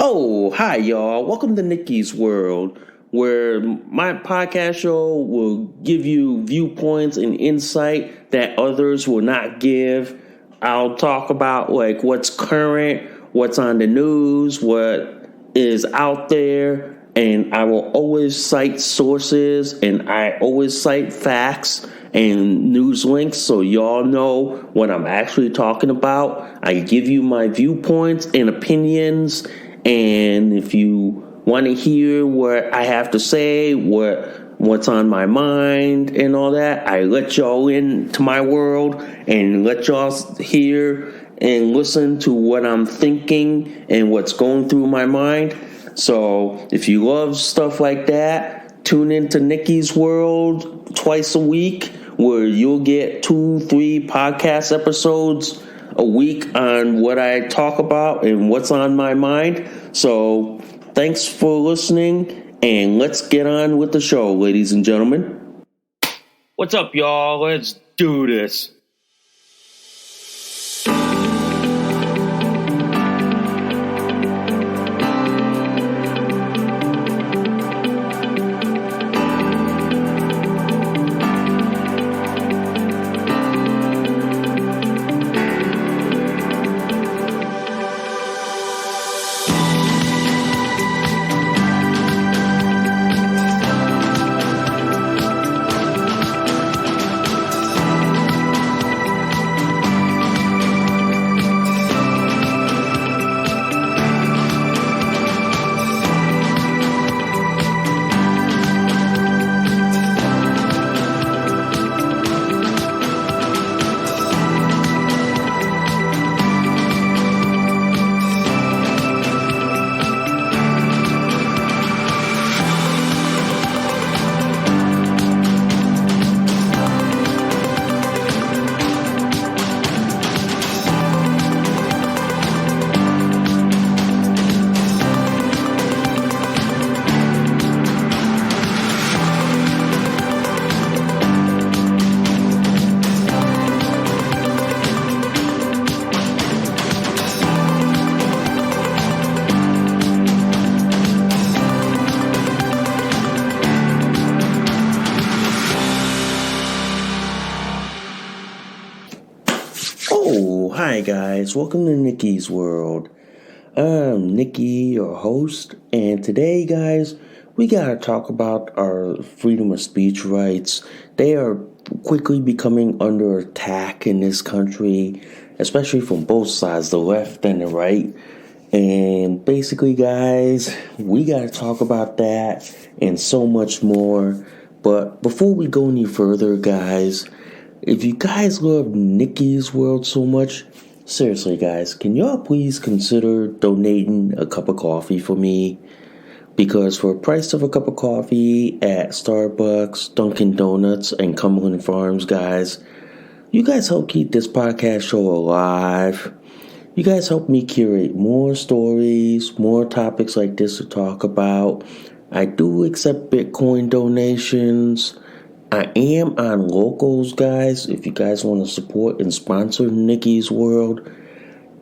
Oh, hi, y'all. Welcome to Nikki's World, where my podcast show will give you viewpoints and insight that others will not give. I'll talk about like what's current, what's on the news, what is out there, and I will always cite sources and I always cite facts and news links so y'all know what I'm actually talking about. I give you my viewpoints and opinions, and if you want to hear what I have to say, what's on my mind and all that, I let y'all into my world and let y'all hear and listen to what I'm thinking and what's going through my mind. So if you love stuff like that, tune into Nikki's World twice a week, where you'll get 2-3 podcast episodes a week on what I talk about and what's on my mind. So thanks for listening, and let's get on with the show, ladies and gentlemen. What's up, y'all? Let's do this. Oh, hi guys, welcome to Nikki's World. I'm Nikki, your host, and today, guys, we gotta talk about our freedom of speech rights. They are quickly becoming under attack in this country, especially from both sides, the left and the right. And basically, guys, we gotta talk about that and so much more. But before we go any further, guys, if you guys love Nikki's World so much, seriously, guys, can y'all please consider donating a cup of coffee for me? Because for the price of a cup of coffee at Starbucks, Dunkin' Donuts, and Cumberland Farms, guys, you guys help keep this podcast show alive. You guys help me curate more stories, more topics like this to talk about. I do accept Bitcoin donations. I am on Locals, guys. If you guys want to support and sponsor Nikki's World,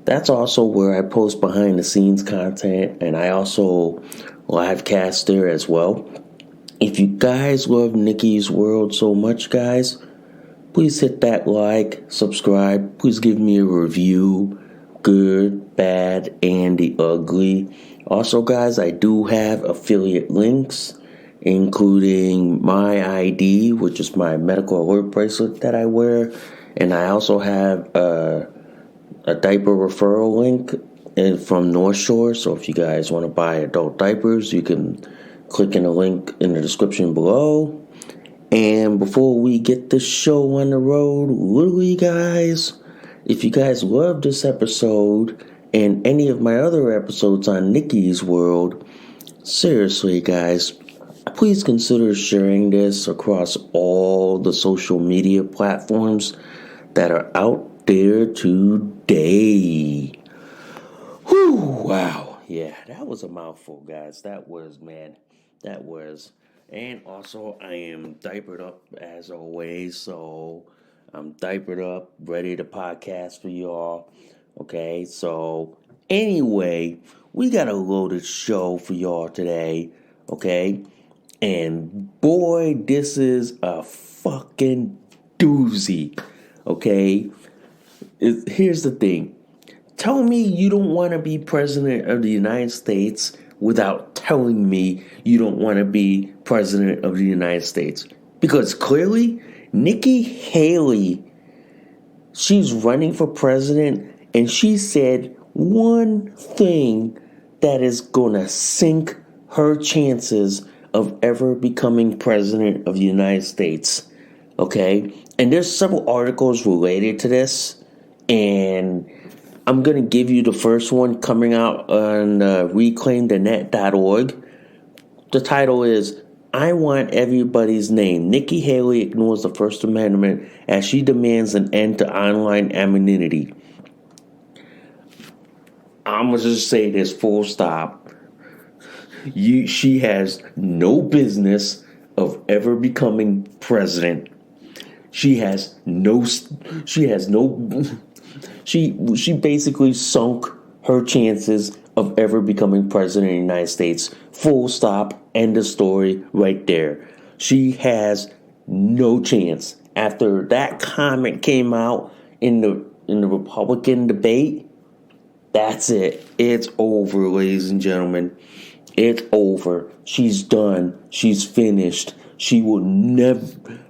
that's also where I post behind the scenes content, and I also live cast there as well. If you guys love Nikki's World so much, guys, please hit that like, subscribe. Please give me a review, good, bad, and the ugly. Also, guys, I do have affiliate links, including my ID, which is my medical alert bracelet that I wear. And I also have a diaper referral link from North Shore. So if you guys want to buy adult diapers, you can click in the link in the description below. And before we get this show on the road, literally, guys, if you guys love this episode and any of my other episodes on Nikki's World, seriously, guys, please consider sharing this across all the social media platforms that are out there today. Whew, wow. Yeah, that was a mouthful, guys. That was, man. That was. And also, I am diapered up as always, so I'm diapered up, ready to podcast for y'all. Okay, so anyway, we got a loaded show for y'all today, okay? And boy, this is a fucking doozy, okay? Here's the thing. Tell me you don't want to be president of the United States without telling me you don't want to be president of the United States. Because clearly, Nikki Haley, she's running for president, and she said one thing that is going to sink her chances of ever becoming president of the United States. Okay? And there's several articles related to this, and I'm going to give you the first one coming out on reclaimthenet.org. The title is, I Want Everybody's Name. Nikki Haley ignores the First Amendment as she demands an end to online anonymity. I'm going to just say this full stop. She has no business of ever becoming president. She basically sunk her chances of ever becoming president of the United States. Full stop. End of story right there. She has no chance. After that comment came out in the Republican debate, that's it. It's over, ladies and gentlemen. It's over. She's done. She's finished. She will never...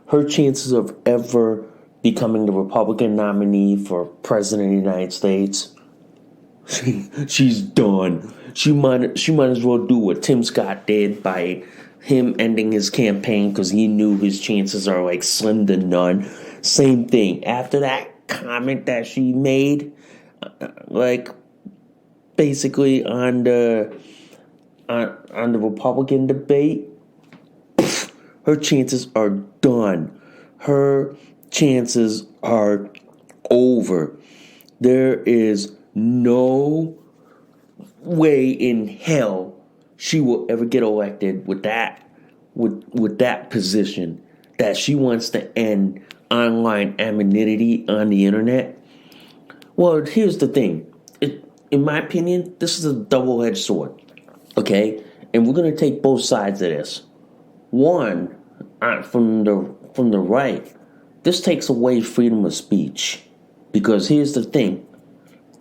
Her chances of ever becoming the Republican nominee for president of the United States, she's done. She might as well do what Tim Scott did by him ending his campaign because he knew his chances are like slim to none. Same thing. After that comment that she made, like basically on the Republican debate, her chances are done. Her chances are over. There is no way in hell she will ever get elected with that position that she wants to end online anonymity on the internet. Well, here's the thing. In my opinion, this is a double-edged sword. Okay? And we're going to take both sides of this. One, from the right, this takes away freedom of speech. Because here's the thing.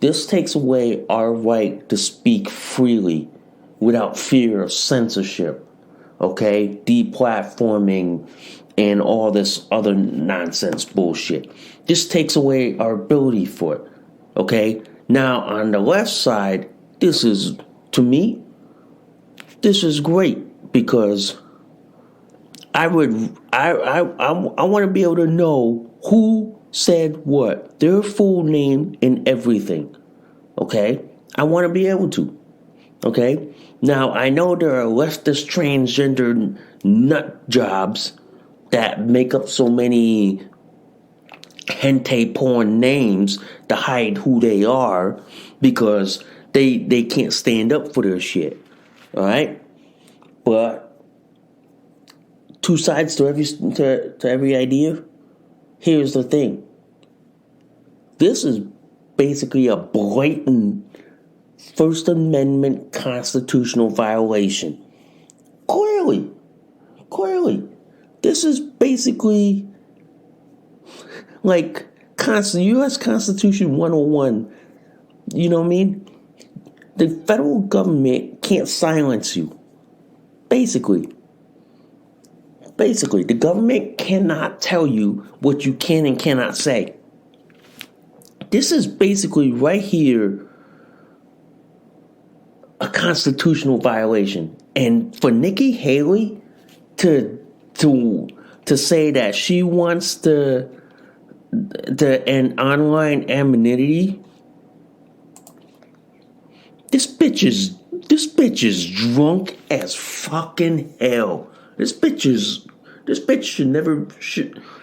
This takes away our right to speak freely without fear of censorship, okay? Deplatforming and all this other nonsense bullshit. This takes away our ability for it, okay? Now, on the left side, to me, this is great because I want to be able to know who said what, their full name and everything, okay? I want to be able to, okay? Now, I know there are leftist transgender nut jobs that make up so many hentai porn names to hide who they are because they can't stand up for their shit, all right? But two sides to every idea. Here's the thing. This is basically a blatant First Amendment constitutional violation. Clearly. This is basically like U.S. Constitution 101. You know what I mean? The federal government can't silence you. Basically, the government cannot tell you what you can and cannot say. This is basically right here a constitutional violation. And for Nikki Haley to say that she wants to end online anonymity, this bitch is drunk as fucking hell. This bitch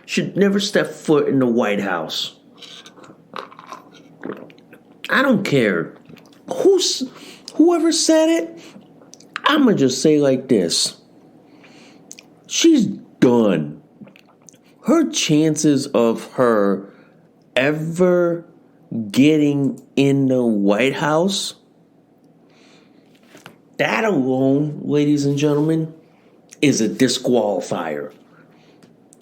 should never step foot in the White House. I don't care whoever said it. I'ma just say like this. She's done. Her chances of her ever getting in the White House That alone, ladies and gentlemen, is a disqualifier.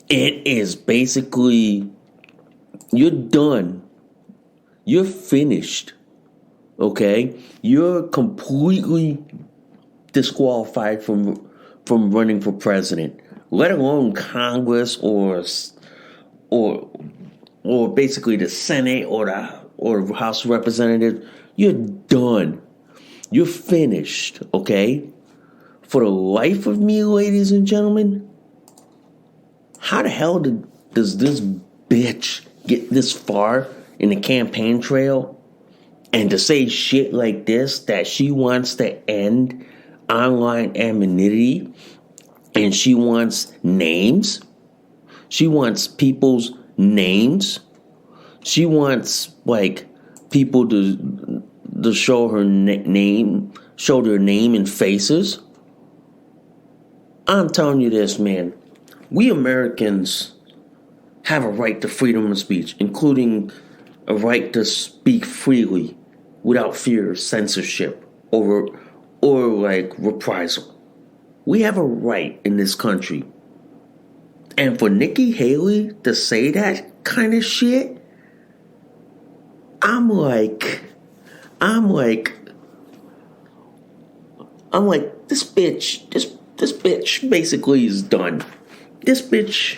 It is basically, you're done. You're finished. Okay? You're completely disqualified from running for president, let alone Congress or basically the Senate or the House of Representatives. You're done. You're finished, okay? For the life of me, ladies and gentlemen, how the hell does this bitch get this far in the campaign trail and to say shit like this, that she wants to end online anonymity and she wants names? She wants people's names. She wants, like, people to show her name, show their name and faces. I'm telling you this, man. We Americans have a right to freedom of speech, including a right to speak freely without fear of censorship or like reprisal. We have a right in this country. And for Nikki Haley to say that kind of shit, I'm like, this bitch basically is done. This bitch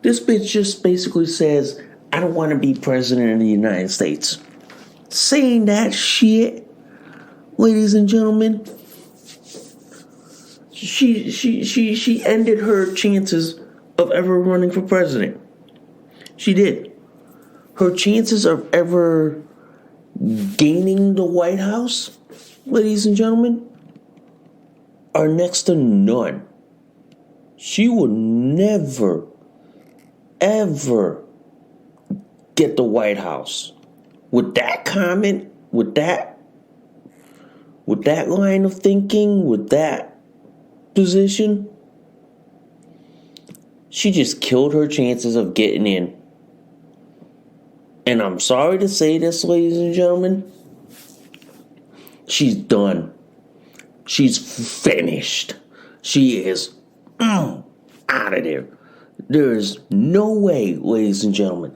just basically says, I don't want to be president of the United States. Saying that shit, ladies and gentlemen, she ended her chances of ever running for president. She did. Her chances of ever gaining the White House, ladies and gentlemen, are next to none. She will never, ever get the White House. With that comment, with that line of thinking, with that position, she just killed her chances of getting in. And I'm sorry to say this, ladies and gentlemen, she's done. She's finished. She is out of there. There is no way, ladies and gentlemen,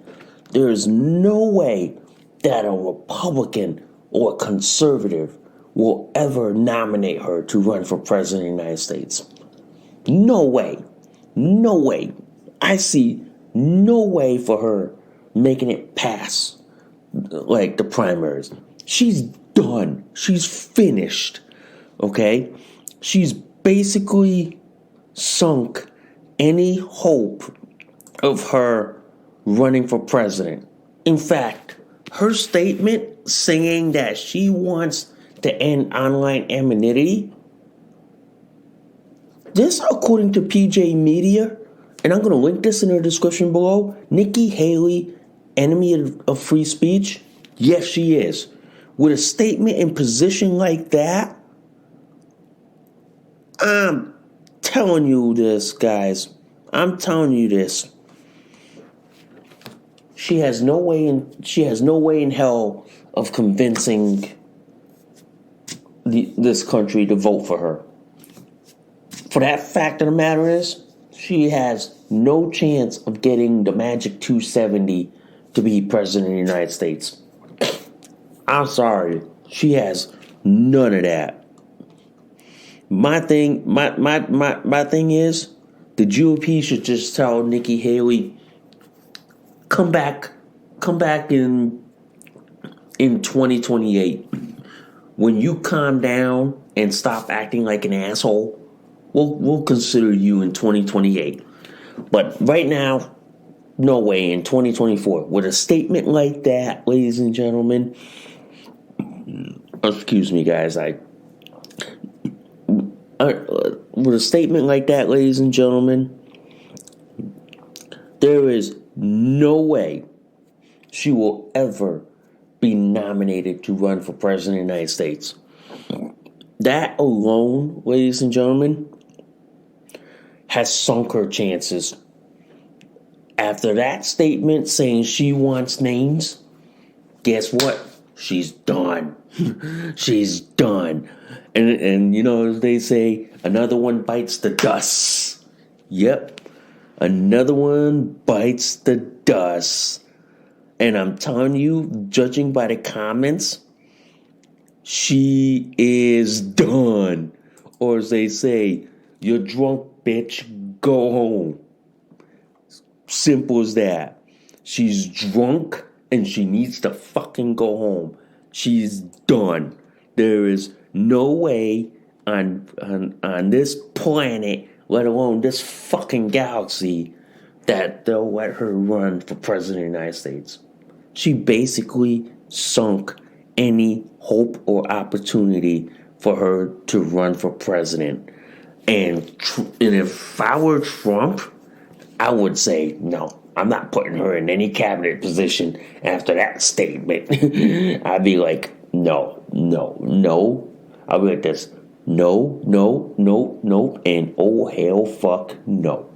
there is no way that a Republican or a conservative will ever nominate her to run for president of the United States. No way. No way. I see no way for her making it past, like, the primaries. She's done. She's finished. Okay? She's basically sunk any hope of her running for president. In fact, her statement saying that she wants to end online anonymity, this, according to PJ Media, and I'm going to link this in the description below, Nikki Haley, enemy of free speech? Yes, she is. With a statement and position like that, I'm telling you this, guys. I'm telling you this. She has no way in hell of convincing this country to vote for her. For that fact of the matter is, she has no chance of getting the magic 270 to be president of the United States. I'm sorry. She has none of that. My thing is, the GOP should just tell Nikki Haley, come back in 2028. When you calm down and stop acting like an asshole, we'll consider you in 2028. But right now, no way, in 2024. With a statement like that, ladies and gentlemen, excuse me, guys, with a statement like that, ladies and gentlemen, there is no way she will ever be nominated to run for president of the United States. That alone, ladies and gentlemen, has sunk her chances. After that statement saying she wants names, guess what? She's done. She's done. And you know, as they say, another one bites the dust. Yep. Another one bites the dust. And I'm telling you, judging by the comments, she is done. Or as they say, you're drunk, bitch, go home. Simple as that. She's drunk and she needs to fucking go home. She's done. There is no way on this planet, let alone this fucking galaxy, that they'll let her run for president of the United States. She basically sunk any hope or opportunity for her to run for president. And if I were Trump, I would say, no, I'm not putting her in any cabinet position after that statement. I'd be like, no. I'll be like this, no, and oh, hell, fuck, no.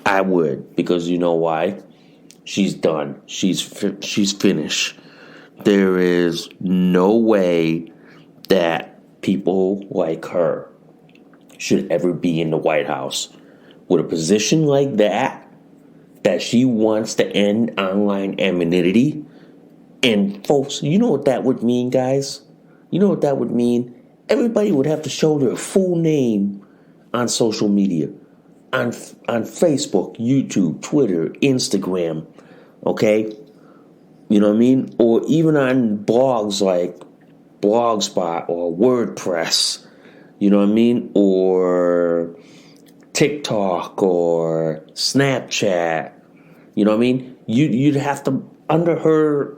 I would, because you know why? She's done. She's finished. There is no way that people like her should ever be in the White House. With a position like that she wants to end online anonymity. And folks, you know what that would mean, guys? You know what that would mean? Everybody would have to show their full name on social media. On Facebook, YouTube, Twitter, Instagram, okay? You know what I mean? Or even on blogs like Blogspot or WordPress, you know what I mean? Or TikTok or Snapchat, you know what I mean? You'd have to, under her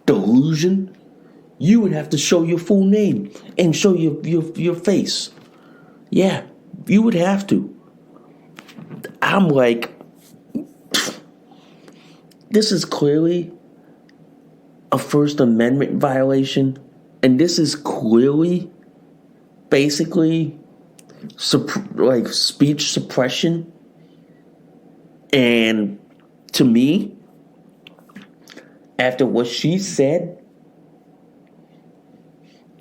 delusion, you would have to show your full name and show your face. Yeah, you would have to. I'm like, this is clearly a First Amendment violation, and this is clearly, basically, like speech suppression. And to me, after what she said,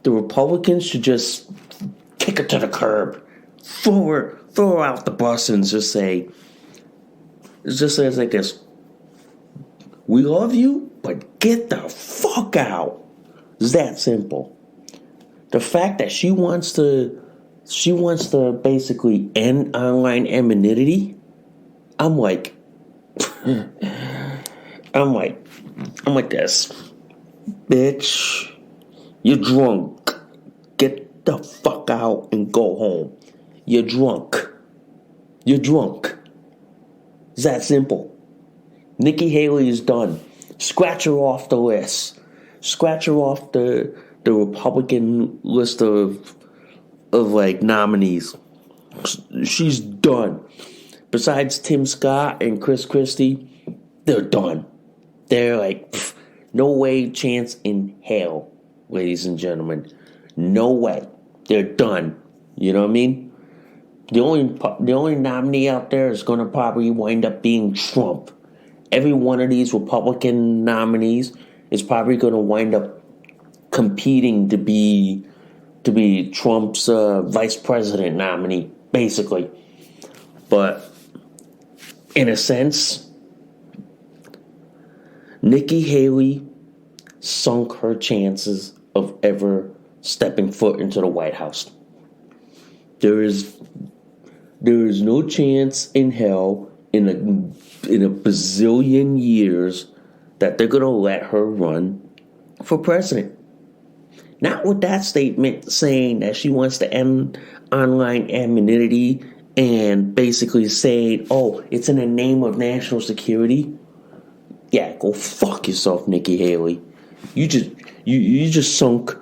the Republicans should just kick her to the curb, throw her out the bus, and just say, it's just says like this: we love you, but get the fuck out. It's that simple. The fact that she wants to basically end online anonymity, I'm like this, bitch, you're drunk. Get the fuck out and go home. You're drunk. It's that simple. Nikki Haley is done. Scratch her off the list. Scratch her off the Republican list of like nominees. She's done. Besides Tim Scott and Chris Christie, they're done. They're like, no way, chance in hell, ladies and gentlemen. No way. They're done. You know what I mean? The only nominee out there is going to probably wind up being Trump. Every one of these Republican nominees is probably going to wind up competing to be Trump's vice president nominee, basically. But in a sense, Nikki Haley sunk her chances of ever stepping foot into the White House. There is no chance in hell in a bazillion years that they're going to let her run for president. Not with that statement saying that she wants to end online anonymity and basically saying, oh, it's in the name of national security. Yeah, go fuck yourself, Nikki Haley. You just sunk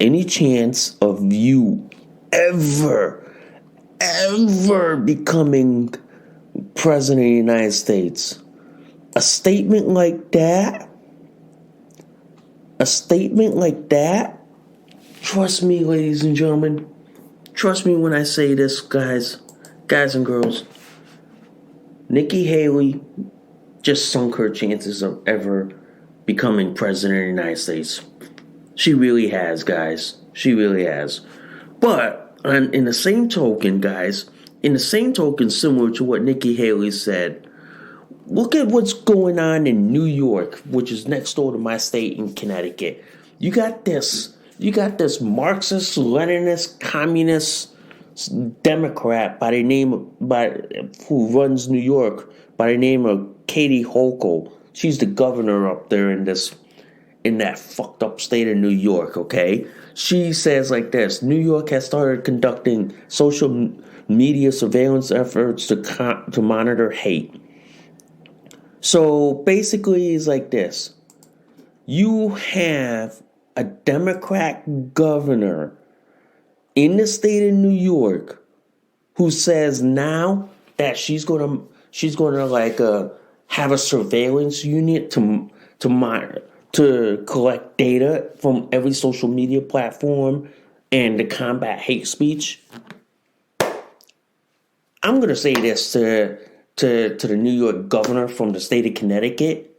any chance of you ever becoming president of the United States. A statement like that, trust me, ladies and gentlemen, trust me when I say this, guys and girls, Nikki Haley just sunk her chances of ever becoming president of the United States. She really has, guys. She really has. But in the same token, guys, similar to what Nikki Haley said, look at what's going on in New York, which is next door to my state in Connecticut. You got this Marxist, Leninist, communist Democrat who runs New York by the name of Kathy Hochul. She's the governor up there in that fucked up state of New York, okay? She says like this: New York has started conducting social media surveillance efforts to monitor hate. So basically it's like this. You have a Democrat governor in the state of New York who says now that she's gonna like have a surveillance unit to monitor, to collect data from every social media platform and to combat hate speech. I'm gonna say this to the New York governor from the state of Connecticut.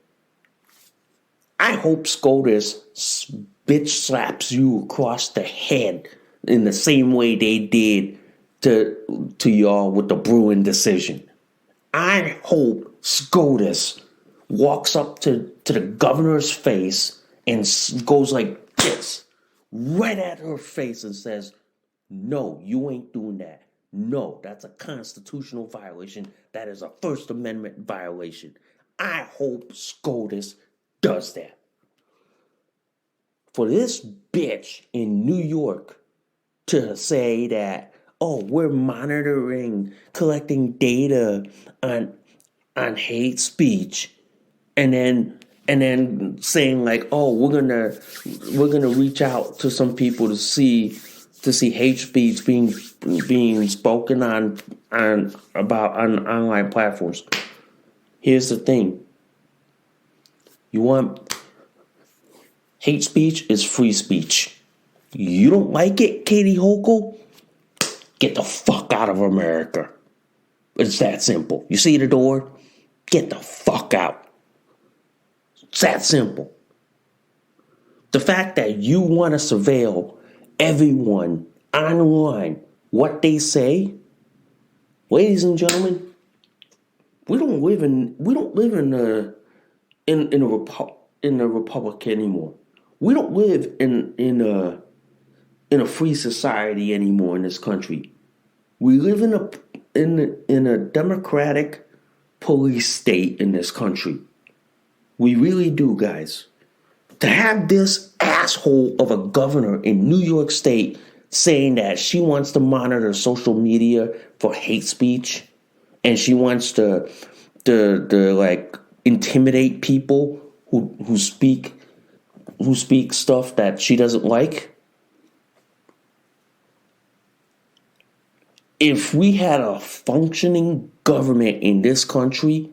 I hope SCOTUS bitch slaps you across the head in the same way they did to y'all with the Bruin decision. I hope SCOTUS walks up to the governor's face and goes like this, right at her face, and says, "No, you ain't doing that. No, that's a constitutional violation. That is a First Amendment violation." I hope SCOTUS does that. For this bitch in New York to say that, oh, we're monitoring, collecting data on hate speech, and then saying like, oh, we're gonna reach out to some people to see hate speech being spoken on online platforms. Here's the thing. You want hate speech is free speech. You don't like it, Kathy Hochul? Get the fuck out of America. It's that simple. You see the door? Get the fuck out. It's that simple. The fact that you want to surveil everyone online, what they say, ladies and gentlemen, we don't live in a republic anymore. We don't live in a free society anymore in this country. We live in a democratic police state in this country. We really do, guys. To have this asshole of a governor in New York State saying that she wants to monitor social media for hate speech, and she wants to like intimidate people who speak stuff that she doesn't like. If we had a functioning government in this country,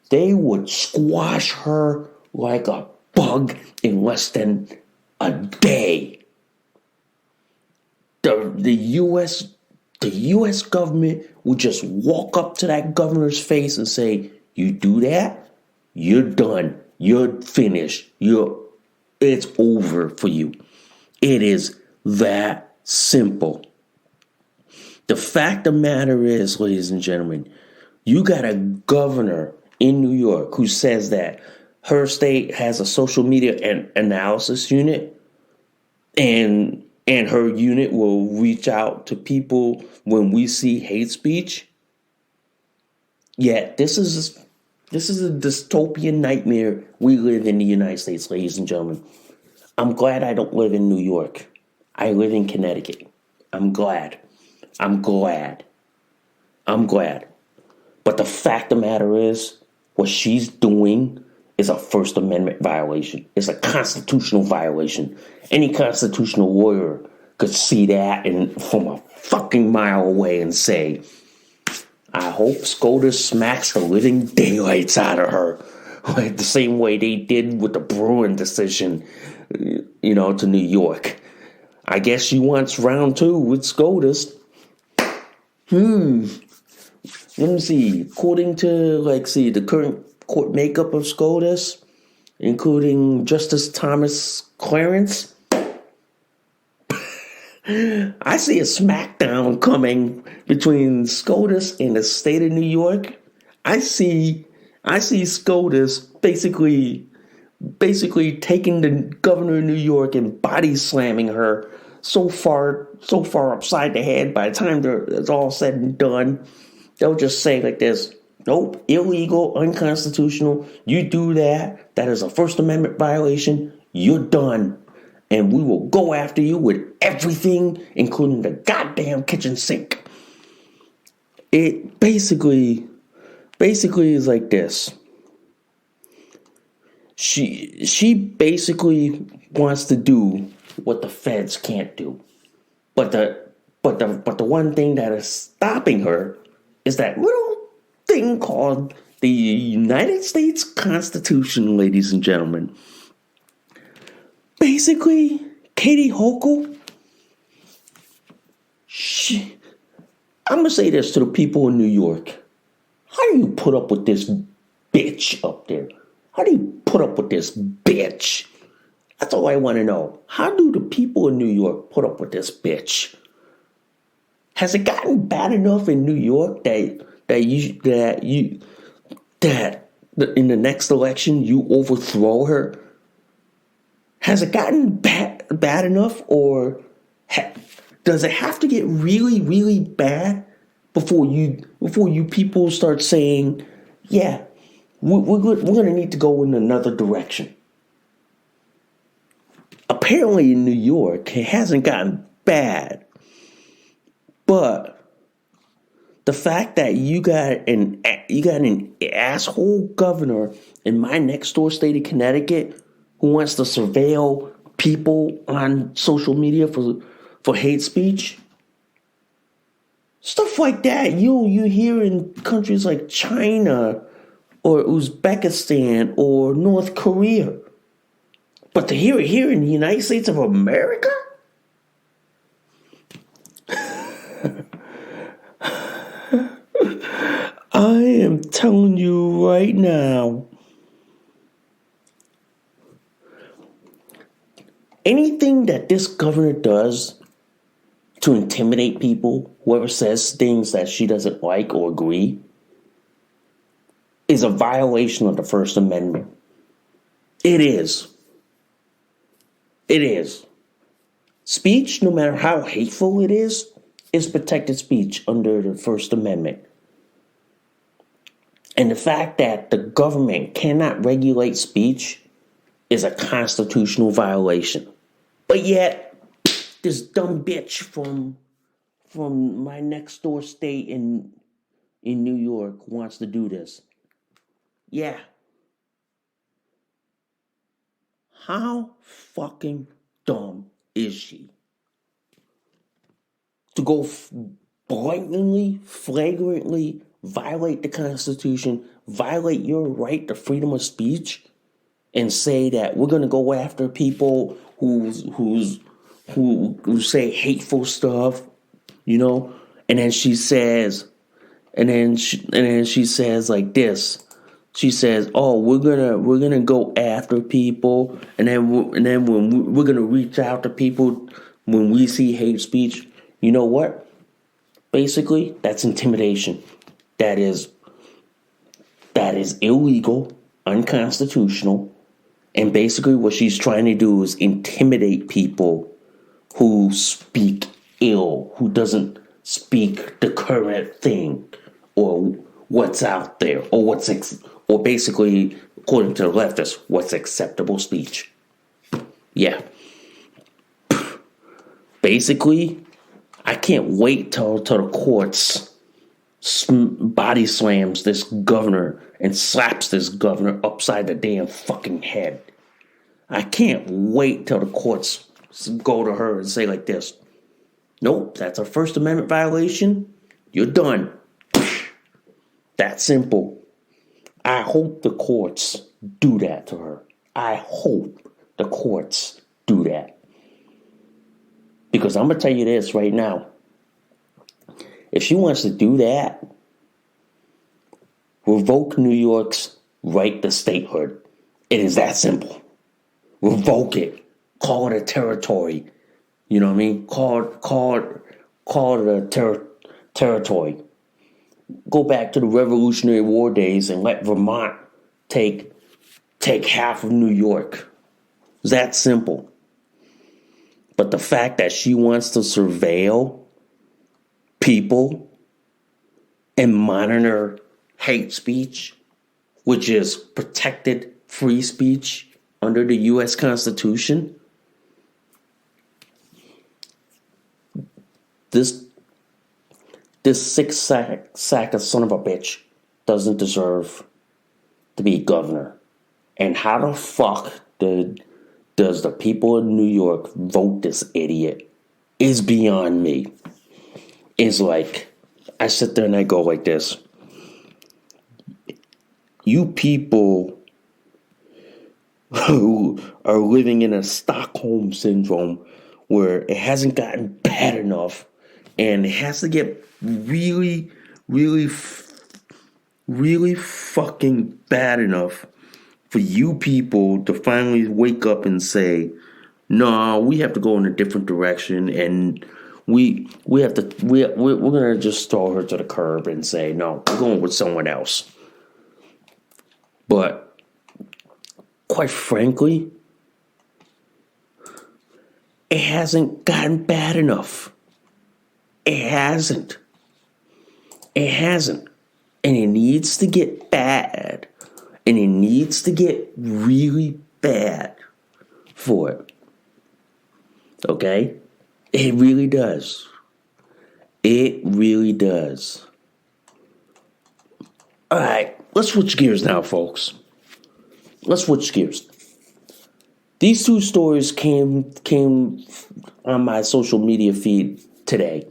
they would squash her like a bug in less than a day. The U.S. government would just walk up to that governor's face and say, "You do that, you're done. You're finished. It's over for you." It is that simple. The fact of the matter is, ladies and gentlemen, you got a governor in New York who says that her state has a social media analysis unit, and her unit will reach out to people when we see hate speech. Yet this is a dystopian nightmare we live in the United States, ladies and gentlemen. I'm glad I don't live in New York. I live in Connecticut. I'm glad. But the fact of the matter is, what she's doing is a First Amendment violation. It's a constitutional violation. Any constitutional lawyer could see that from a fucking mile away and say, I hope SCOTUS smacks the living daylights out of her. Like the same way they did with the Bruin decision, to New York. I guess she wants round 2 with SCOTUS. Let me see. According to the court makeup of SCOTUS, including Justice Thomas Clarence, I see a smackdown coming between SCOTUS and the state of New York. I see SCOTUS basically taking the governor of New York and body slamming her so far upside the head. By the time it's all said and done, they'll just say like this: nope, illegal, unconstitutional. You do that, that is a First Amendment violation. You're done. And we will go after you with everything, including the goddamn kitchen sink. It basically is like this. She basically wants to do what the feds can't do. But the one thing that is stopping her is that little thing called the United States Constitution, ladies and gentlemen. Basically, Kathy Hochul, I'm going to say this to the people in New York. How do you put up with this bitch up there? How do you put up with this bitch? That's all I want to know. How do the people in New York put up with this bitch? Has it gotten bad enough in New York that in the next election you overthrow her? Has it gotten bad enough, or does it have to get really, really bad before you people start saying, yeah, we're going to need to go in another direction? Apparently in New York, it hasn't gotten bad, but the fact that you got an asshole governor in my next door state of Connecticut who wants to surveil people on social media for hate speech. Stuff like that you hear in countries like China or Uzbekistan or North Korea. But to hear it here in the United States of America? I am telling you right now, anything that this governor does to intimidate people, whoever says things that she doesn't like or agree, is a violation of the First Amendment. It is. It is. Speech, no matter how hateful it is protected speech under the First Amendment. And the fact that the government cannot regulate speech is a constitutional violation. But yet, this dumb bitch from my next door state in New York wants to do this. Yeah. How fucking dumb is she? To go blatantly, flagrantly violate the Constitution, violate your right to freedom of speech, and say that we're going to go after people who say hateful stuff, and then she says, she says like this. She says, "Oh, we're gonna go after people, and then when we're gonna reach out to people when we see hate speech." You know what? Basically, that's intimidation. That is illegal, unconstitutional, and basically what she's trying to do is intimidate people who speak ill, who doesn't speak the current thing or what's out there or or basically, according to the leftists, what's acceptable speech. Yeah. Basically, I can't wait till the courts body slams this governor and slaps this governor upside the damn fucking head. I can't wait till the courts go to her and say like this: nope, that's a First Amendment violation. You're done. That simple. I hope the courts do that to her. I hope the courts do that. Because I'm going to tell you this right now. If she wants to do that, revoke New York's right to statehood. It is that simple. Revoke it. Call it a territory. You know what I mean? Call it a territory. Go back to the Revolutionary War days and let Vermont take half of New York. It's that simple. But the fact that she wants to surveil people and monitor hate speech, which is protected free speech under the U.S. Constitution, this sick sack of son of a bitch doesn't deserve to be governor. And how the fuck does the people of New York vote this idiot is beyond me. It's like, I sit there and I go like this. You people who are living in a Stockholm syndrome where it hasn't gotten bad enough and it has to get really, really, really fucking bad enough for you people to finally wake up and say, no, we have to go in a different direction, and we're gonna just throw her to the curb and say, no, we're going with someone else. But quite frankly, it hasn't gotten bad enough. It hasn't. And it needs to get bad. And it needs to get really bad for it. Okay? It really does. It really does. All right, let's switch gears now, folks. Let's switch gears. These two stories came on my social media feed today.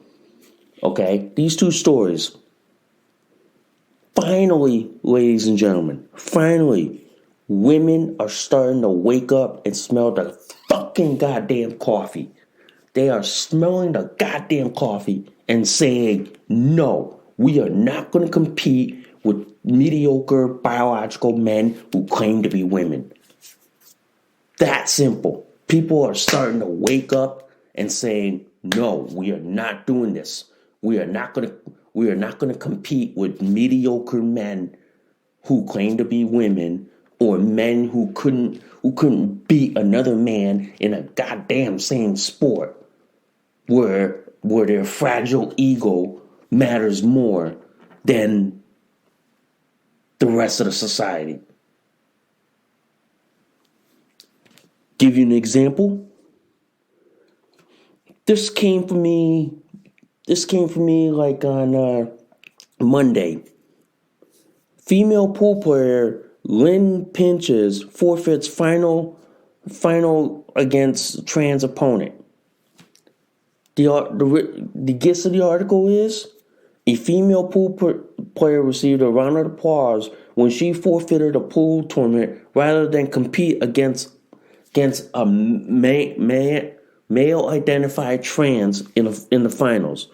Okay? These two stories. Finally, ladies and gentlemen, finally, women are starting to wake up and smell the fucking goddamn coffee. They are smelling the goddamn coffee and saying, no, we are not going to compete with mediocre biological men who claim to be women. That simple. People are starting to wake up and saying, no, we are not doing this. We are not going to compete with mediocre men who claim to be women, or men who couldn't beat another man in a goddamn same sport where their fragile ego matters more than the rest of the society. Give you an example. This came for me like on Monday. Female pool player Lynn Pinches forfeits final against trans opponent. The gist of the article is a female pool player received a round of applause when she forfeited a pool tournament rather than compete against a male-identified trans in the finals.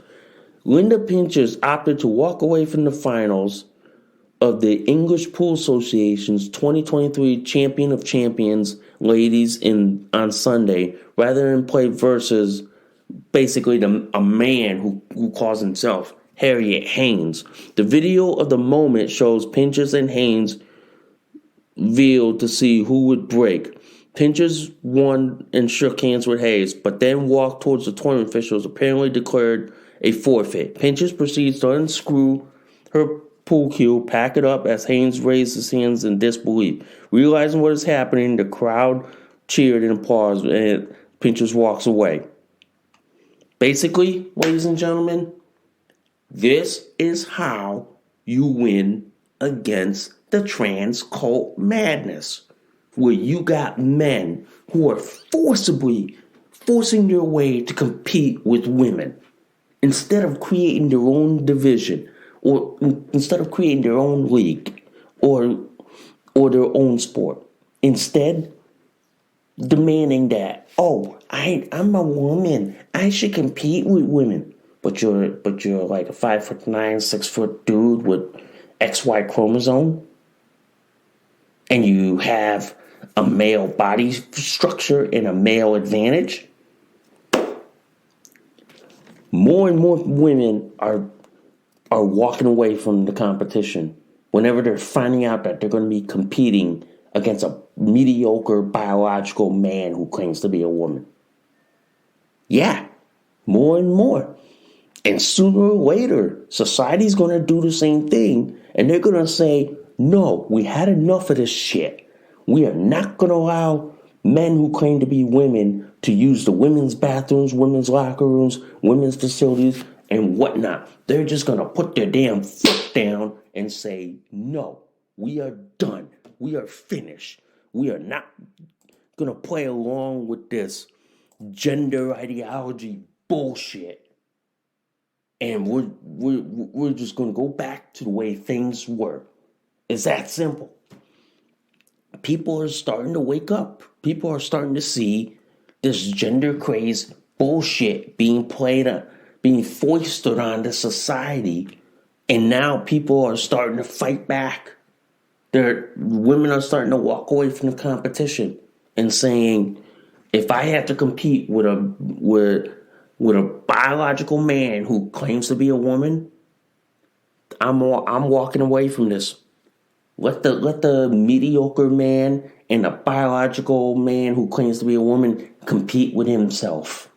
Linda Pinches opted to walk away from the finals of the English Pool Association's 2023 Champion of Champions ladies on Sunday rather than play versus basically a man who calls himself Harriet Haynes. The video of the moment shows Pinches and Haynes veiled to see who would break. Pinches won and shook hands with Hayes, but then walked towards the tournament officials, apparently declared a forfeit. Pinches proceeds to unscrew her pool cue, pack it up as Haynes raised his hands in disbelief. Realizing what is happening, the crowd cheered and applauded, and Pinches walks away. Basically, ladies and gentlemen, this is how you win against the trans cult madness, where you got men who are forcing their way to compete with women instead of creating their own division, or instead of creating their own league or their own sport. Instead, demanding that, I'm a woman, I should compete with women. But you're like a 5'9", 6 foot dude with XY chromosome. and you have a male body structure and a male advantage, more and more women are walking away from the competition whenever they're finding out that they're going to be competing against a mediocre biological man who claims to be a woman. Yeah, more and more. And sooner or later, society's going to do the same thing, and they're going to say, no, we had enough of this shit. We are not going to allow men who claim to be women to use the women's bathrooms, women's locker rooms, women's facilities, and whatnot. They're just going to put their damn foot down and say, no, we are done. We are finished. We are not going to play along with this gender ideology bullshit. And we're just going to go back to the way things were. It's that simple. People are starting to wake up. People are starting to see this gender craze bullshit being foisted onto society. And now people are starting to fight back. Women are starting to walk away from the competition and saying, if I have to compete with a biological man who claims to be a woman, I'm walking away from this. Let the mediocre man and the biological man who claims to be a woman compete with himself.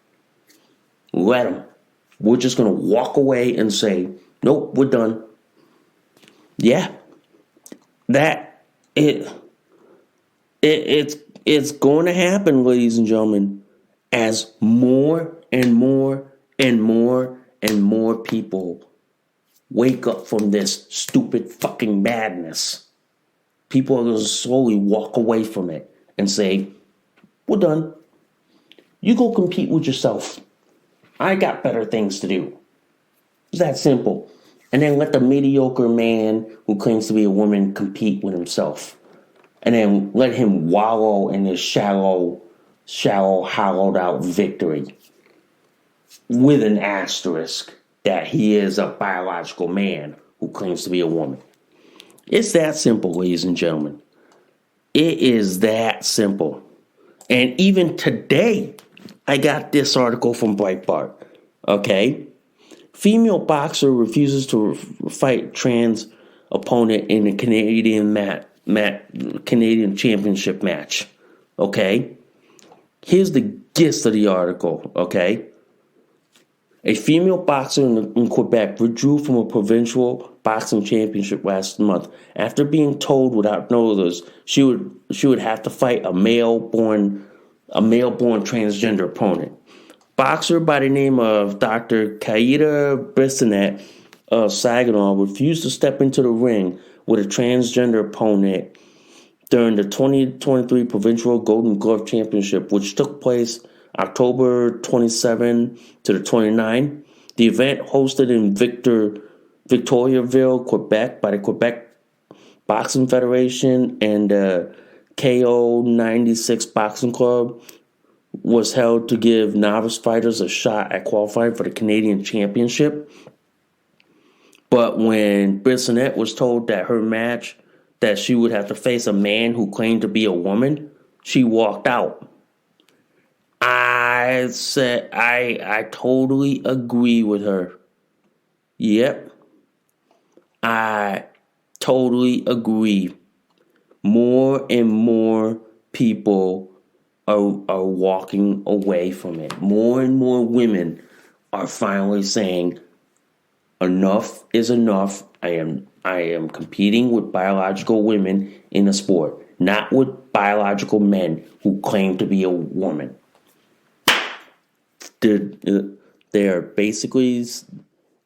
Let them. We're just going to walk away and say, nope, we're done. Yeah. It's going to happen, ladies and gentlemen, as more and more and more and more people wake up from this stupid fucking madness. People are going to slowly walk away from it and say, we're done. You go compete with yourself. I got better things to do. It's that simple. And then let the mediocre man who claims to be a woman compete with himself. And then let him wallow in his shallow, hollowed out victory. With an asterisk that he is a biological man who claims to be a woman. It's that simple, ladies and gentlemen. It is that simple. And even today, I got this article from Breitbart. Okay? Female boxer refuses to fight trans opponent in a Canadian Canadian championship match. Okay? Here's the gist of the article. Okay? A female boxer in Quebec withdrew from a provincial boxing championship last month after being told without notice she would have to fight a male-born transgender opponent. Boxer by the name of Dr. Kaida Bissonnette of Saginaw refused to step into the ring with a transgender opponent during the 2023 Provincial Golden Glove Championship, which took place October 27 to the 29th. The event, hosted in Victoriaville, Quebec, by the Quebec Boxing Federation and the KO 96 Boxing Club, was held to give novice fighters a shot at qualifying for the Canadian Championship. But when Bissonnette was told that her match, that she would have to face a man who claimed to be a woman, she walked out. I said, I totally agree with her. Yep. I totally agree. More and more people are walking away from it. More and more women are finally saying, enough is enough. I am competing with biological women in the sport, not with biological men who claim to be a woman. They're basically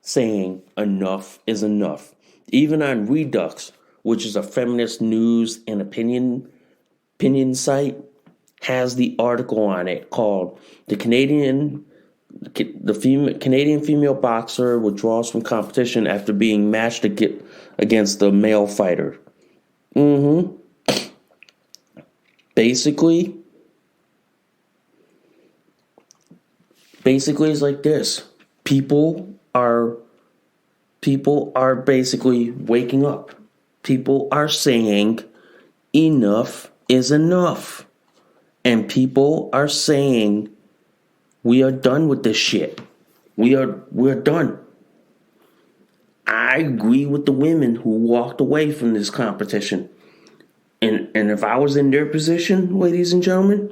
saying enough is enough. Even on Redux, which is a feminist news and opinion site, has the article on it called Canadian female boxer withdraws from competition after being matched against a male fighter. Basically it's like this. People are basically waking up. People are saying enough is enough. And people are saying, we are done with this shit. We're done. I agree with the women who walked away from this competition. And if I was in their position, ladies and gentlemen,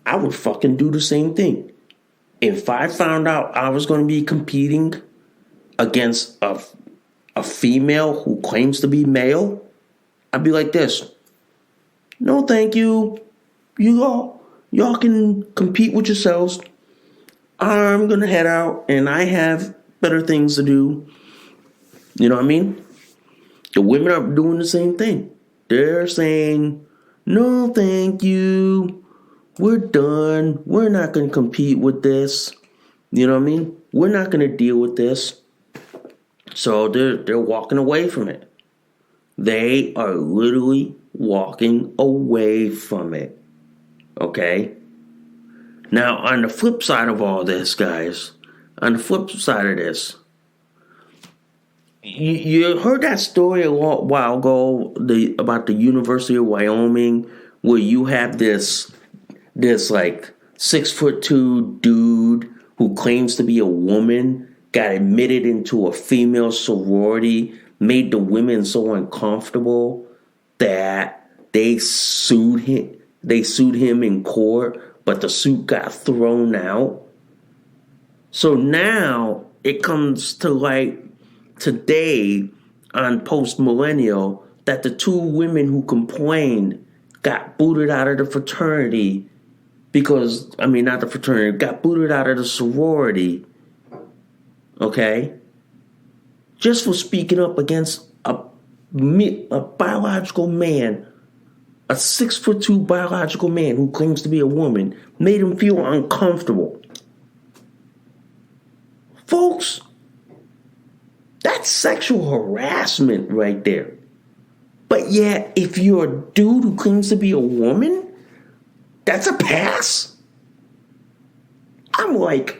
I would fucking do the same thing. If I found out I was going to be competing against a female who claims to be male, I'd be like this. No, thank you. Y'all can compete with yourselves. I'm going to head out and I have better things to do. You know what I mean? The women are doing the same thing. They're saying, no, thank you. We're done. We're not going to compete with this. You know what I mean? We're not going to deal with this. So they're walking away from it. They are literally walking away from it. Okay? Now, on the flip side of all this, guys, on the flip side of this, you heard that story a while ago about the University of Wyoming, where you have this like 6'2" dude who claims to be a woman got admitted into a female sorority, made the women so uncomfortable that they sued him. They sued him in court, but the suit got thrown out. So now it comes to light today on Post Millennial that the two women who complained got booted out of the fraternity because, I mean, not the fraternity, got booted out of the sorority, okay? Just for speaking up against a biological man, a 6'2" biological man who claims to be a woman, made him feel uncomfortable. Folks, that's sexual harassment right there. But yet, if you're a dude who claims to be a woman, that's a pass. I'm like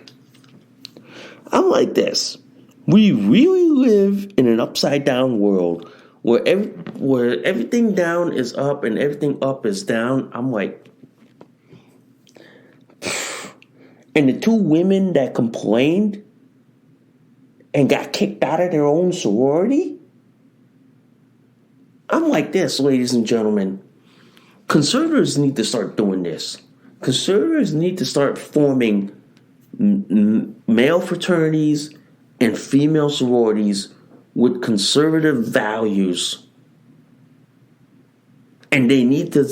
this. We really live in an upside down world where everything down is up and everything up is down. I'm like, and the two women that complained and got kicked out of their own sorority? I'm like this, ladies and gentlemen. Conservatives need to start doing this. Conservatives need to start forming male fraternities and female sororities with conservative values. And they need to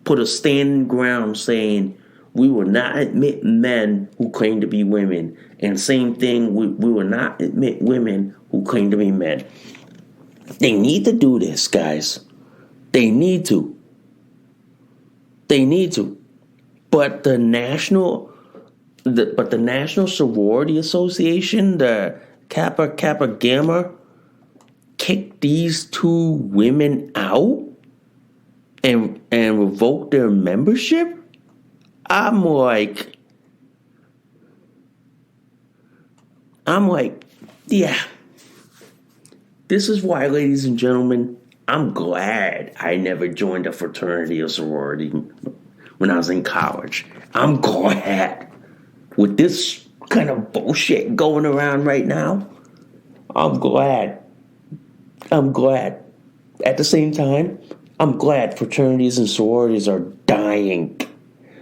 put a standing ground saying, we will not admit men who claim to be women. And same thing, we will not admit women who claim to be men. They need to do this, guys. They need to. But the National Sorority Association, the Kappa Gamma, kicked these two women out and revoked their membership. I'm like, yeah. This is why, ladies and gentlemen, I'm glad I never joined a fraternity or sorority when I was in college. I'm glad. With this kind of bullshit going around right now, I'm glad. At the same time, I'm glad fraternities and sororities are dying.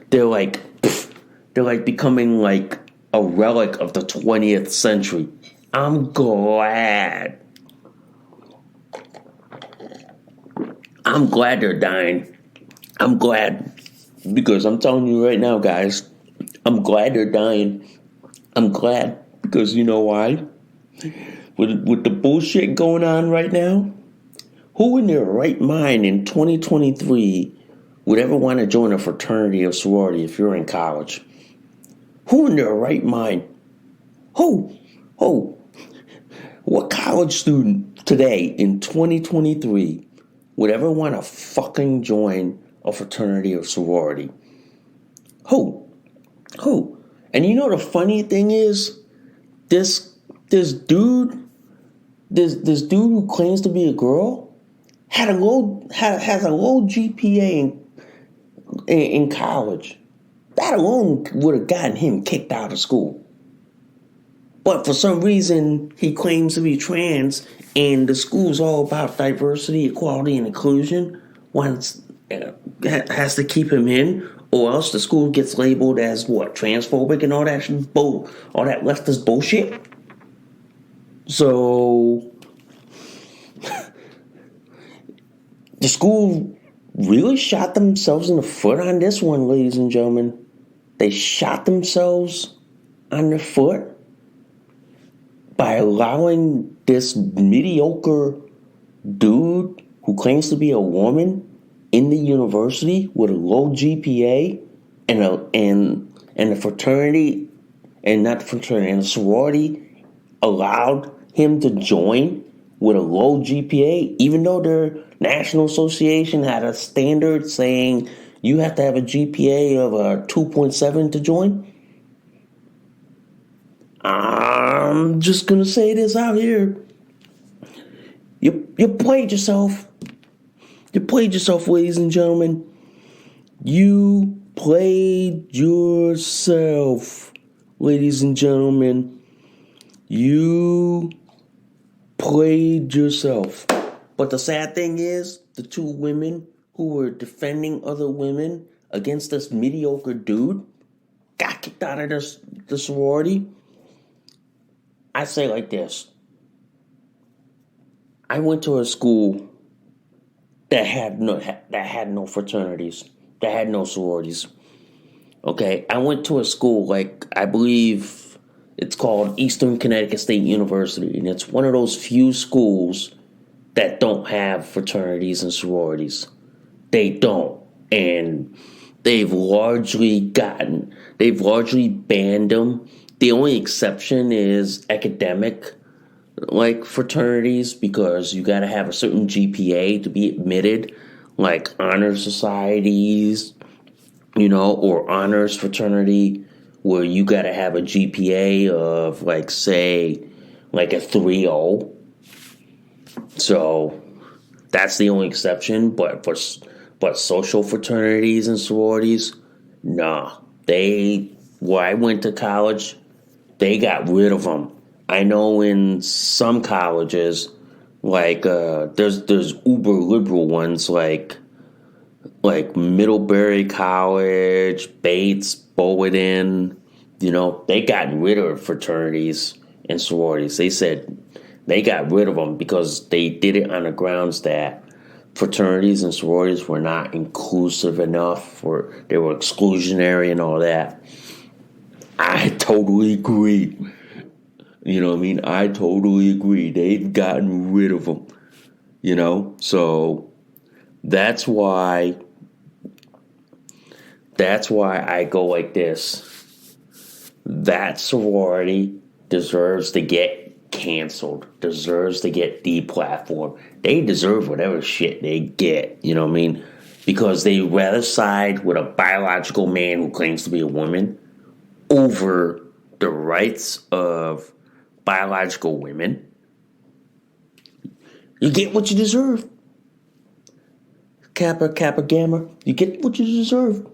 They're like becoming like a relic of the 20th century. I'm glad. I'm glad they're dying. I'm glad. Because I'm telling you right now, guys, I'm glad they're dying. I'm glad because you know why? With the bullshit going on right now, who in their right mind in 2023 would ever want to join a fraternity or sorority if you're in college? Who in their right mind? Who? What college student today in 2023 would ever want to fucking join a fraternity or sorority? Who? And you know the funny thing is, this dude who claims to be a girl has a low GPA in college. That alone would have gotten him kicked out of school. But for some reason, he claims to be trans, and the school's all about diversity, equality, and inclusion. Has to keep him in, or else the school gets labeled as what, transphobic and all that all that leftist bullshit. So the school really shot themselves in the foot on this one, ladies and gentlemen. They shot themselves on their foot by allowing this mediocre dude who claims to be a woman in the university with a low GPA and a fraternity, and not the fraternity, and a sorority allowed him to join with a low GPA, even though their national association had a standard saying you have to have a GPA of a 2.7 to join. I'm just gonna say this out here. You played yourself. You played yourself, ladies and gentlemen. You played yourself, ladies and gentlemen. You played yourself. But the sad thing is, the two women who were defending other women against this mediocre dude got kicked out of the sorority. I say like this. I went to a school that had no fraternities, that had no sororities. Okay, I went to a school, like, I believe it's called Eastern Connecticut State University, and it's one of those few schools that don't have fraternities and sororities. They don't, and they've largely banned them. The only exception is academic, like, fraternities, because you got to have a certain GPA to be admitted, like honor societies, or honors fraternity, where you got to have a GPA of, like, say, like a 3.0. So that's the only exception. But social fraternities and sororities, nah. Where I went to college, they got rid of them. I know in some colleges, like, there's uber liberal ones, like Middlebury College, Bates, Bowdoin, they got rid of fraternities and sororities. They said they got rid of them because they did it on the grounds that fraternities and sororities were not inclusive enough, or they were exclusionary and all that. I totally agree. You know what I mean? I totally agree. They've gotten rid of them. So that's why I go like this. That sorority deserves to get canceled, deserves to get deplatformed. They deserve whatever shit they get, you know what I mean? Because they rather side with a biological man who claims to be a woman over the rights of biological women. You get what you deserve. Kappa, Kappa, Gamma. You get what you deserve.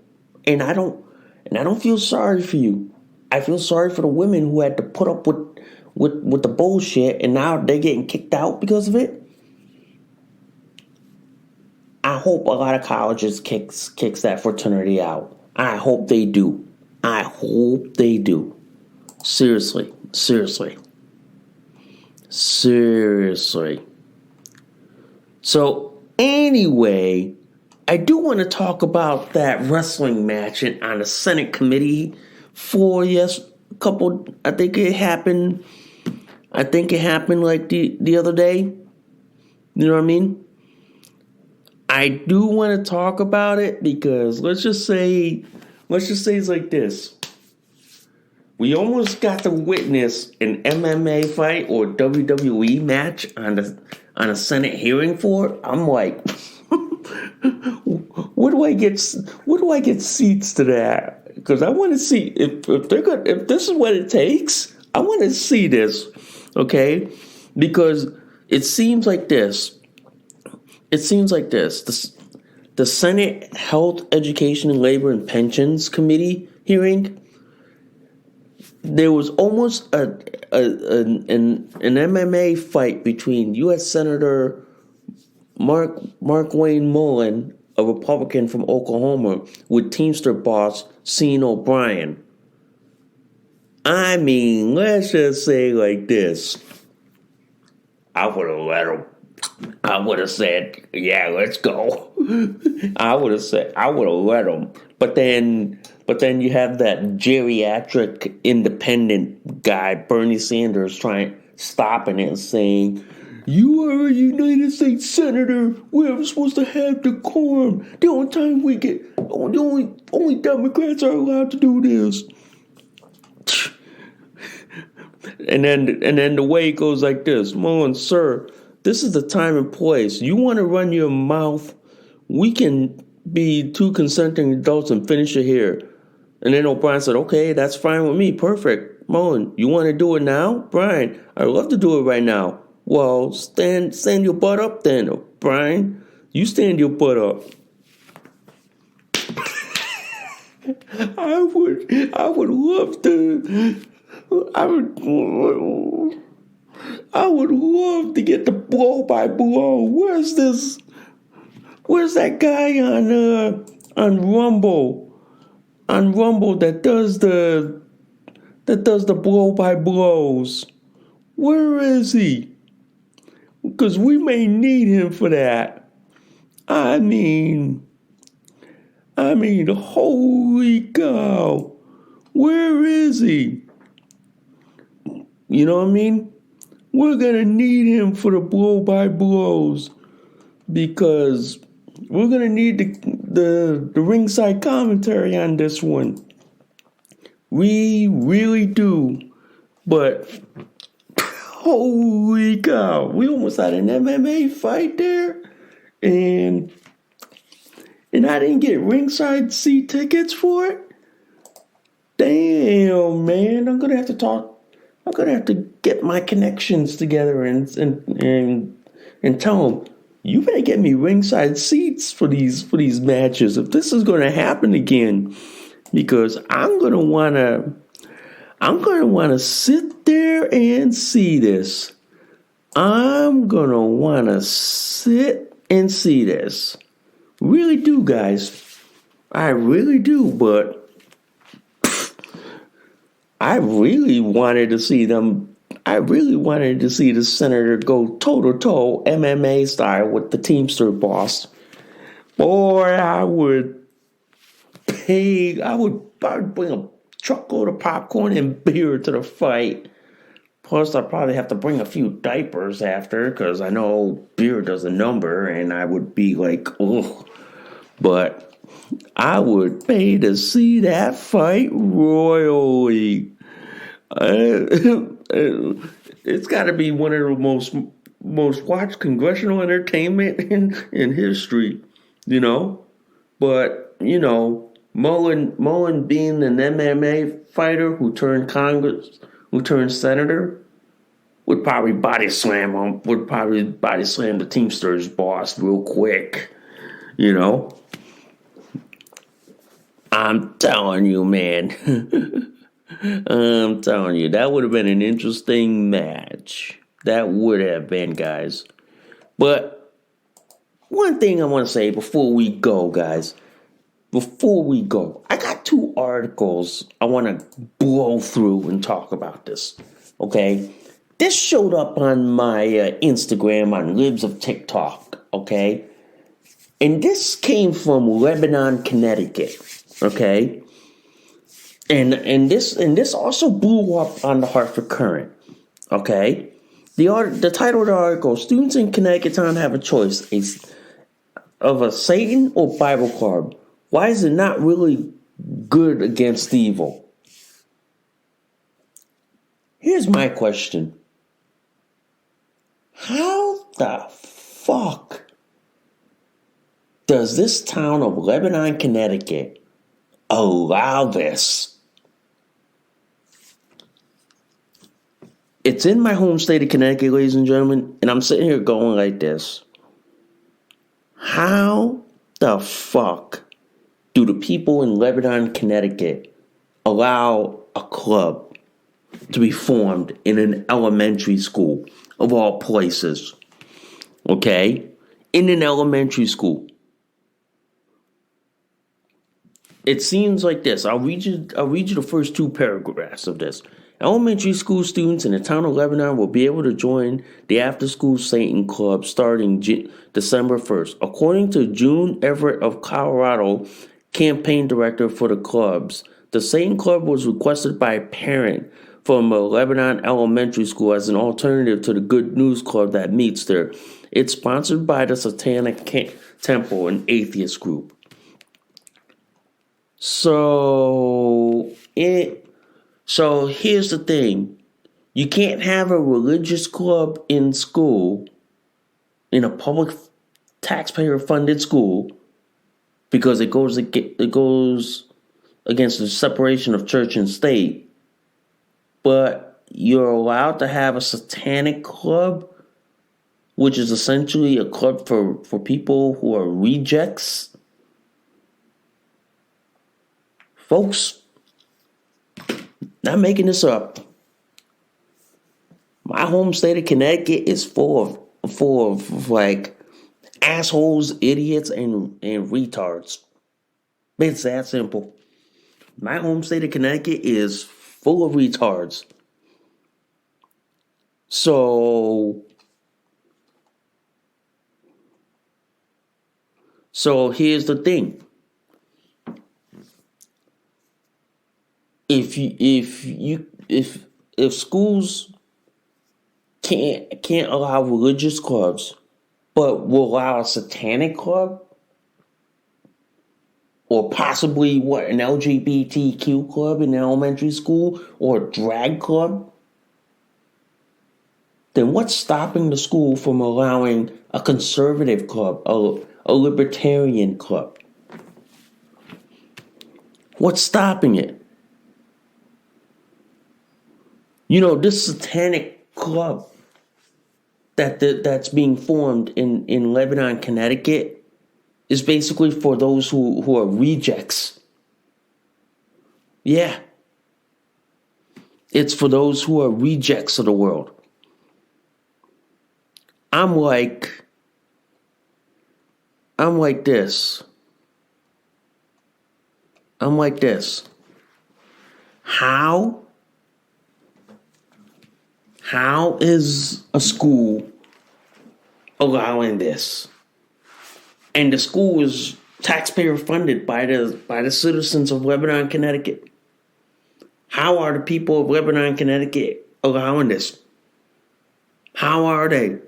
And I don't feel sorry for you. I feel sorry for the women who had to put up with the bullshit, and now they're getting kicked out because of it. I hope a lot of colleges kicks that fraternity out. I hope they do. I hope they do. Seriously. So anyway, I do want to talk about that wrestling match on the Senate committee I think it happened like the other day. You know what I mean? I do want to talk about it because let's just say it's like this. We almost got to witness an MMA fight or WWE match on a Senate hearing for it. I'm like, where do I get seats to that? Because I want to see if this is what it takes. I want to see this, okay? Because it seems like this. it seems like this. The Senate Health, Education, and Labor and Pensions Committee hearing, there was almost an MMA fight between U.S. Senator Mark Wayne Mullen, a Republican from Oklahoma, with Teamster boss Sean O'Brien. I mean, let's just say like this. I would have let him. I would have said, yeah, let's go. I would have let him. But then you have that geriatric independent guy, Bernie Sanders, stopping it and saying, you are a United States Senator. We're supposed to have decorum. The only time only Democrats are allowed to do this. And then the way it goes like this. Mullen, sir, this is the time and place. You want to run your mouth? We can be two consenting adults and finish it here. And then O'Brien said, okay, that's fine with me. Perfect. Mullen, you want to do it now? Brian, I'd love to do it right now. Well, stand your butt up then, O'Brien. You stand your butt up. I would love to. I would love to get the blow by blow. Where's that guy on Rumble? On Rumble that does the blow by blows. Where is he? Because we may need him for that. I mean, holy cow. Where is he? You know what I mean? We're going to need him for the blow-by-blows because we're going to need the ringside commentary on this one. We really do. But holy cow, we almost had an MMA fight there. And I didn't get ringside seat tickets for it. Damn, man, I'm going to have to get my connections together and tell them, you better get me ringside seats for these matches if this is going to happen again, because I'm going to want to sit there and see this. I'm going to want to sit and see this. Really do, guys. I really do, but I really wanted to see them. I really wanted to see the senator go toe-to-toe MMA style with the Teamster boss. Boy, I would bring a truckload of popcorn and beer to the fight. Plus, I'd probably have to bring a few diapers after, because I know beer does a number, and I would be like, ugh. But I would pay to see that fight royally. It's got to be one of the most watched congressional entertainment in history, you know. But you know, Mullen being an MMA fighter who turned senator, would probably body slam the Teamsters boss real quick, you know. I'm telling you, man. I'm telling you, that would have been an interesting match. That would have been, guys. But one thing I want to say before we go, guys. I got two articles I want to blow through and talk about this. Okay? This showed up on my Instagram on Libs of TikTok. Okay? And this came from Lebanon, Connecticut. Okay? And this also blew up on the Hartford Courant. Okay? The title of the article, students in Connecticut Town have a choice of a Satan or Bible club. Why is it not really good against evil? Here's my question. How the fuck does this town of Lebanon, Connecticut allow this? It's in my home state of Connecticut, ladies and gentlemen, and I'm sitting here going like this. How the fuck do the people in Lebanon, Connecticut allow a club to be formed in an elementary school of all places? Okay? In an elementary school. It seems like this. I'll read you the first two paragraphs of this. Elementary school students in the town of Lebanon will be able to join the after-school Satan Club starting December 1st. According to June Everett of Colorado, campaign director for the clubs, the Satan Club was requested by a parent from a Lebanon elementary school as an alternative to the Good News Club that meets there. It's sponsored by the Satanic Temple, an atheist group. So here's the thing. You can't have a religious club in school, in a public taxpayer-funded school, because it goes against the separation of church and state. But you're allowed to have a satanic club, which is essentially a club for people who are rejects. Folks, not making this up. My home state of Connecticut is full of like assholes, idiots, and retards. It's that simple. My home state of Connecticut is full of retards. So here's the thing. If schools can't allow religious clubs, but will allow a satanic club, or possibly an LGBTQ club in elementary school, or a drag club, then what's stopping the school from allowing a conservative club, a libertarian club? What's stopping it? You know, this satanic club that's being formed in Lebanon, Connecticut, is basically for those who are rejects. Yeah. It's for those who are rejects of the world. I'm like this. How is a school allowing this? And the school is taxpayer funded by the citizens of Lebanon, Connecticut. How are the people of Lebanon, Connecticut allowing this? How are they?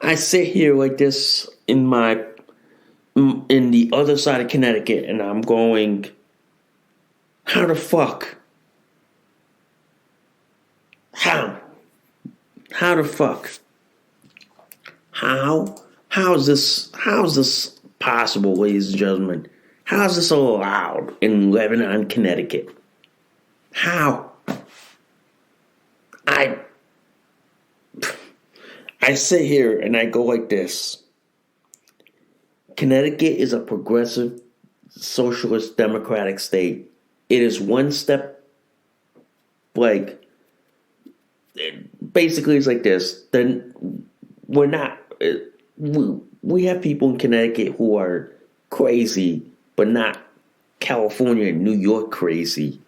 I sit here like this in the other side of Connecticut, and I'm going, how the fuck? How the fuck? How is this possible, ladies and gentlemen? How is this allowed in Lebanon, Connecticut? How? I sit here and I go like this. Connecticut is a progressive, socialist, democratic state. It is one step, basically it's like this. Then we're not, we have people in Connecticut who are crazy, but not California and New York crazy,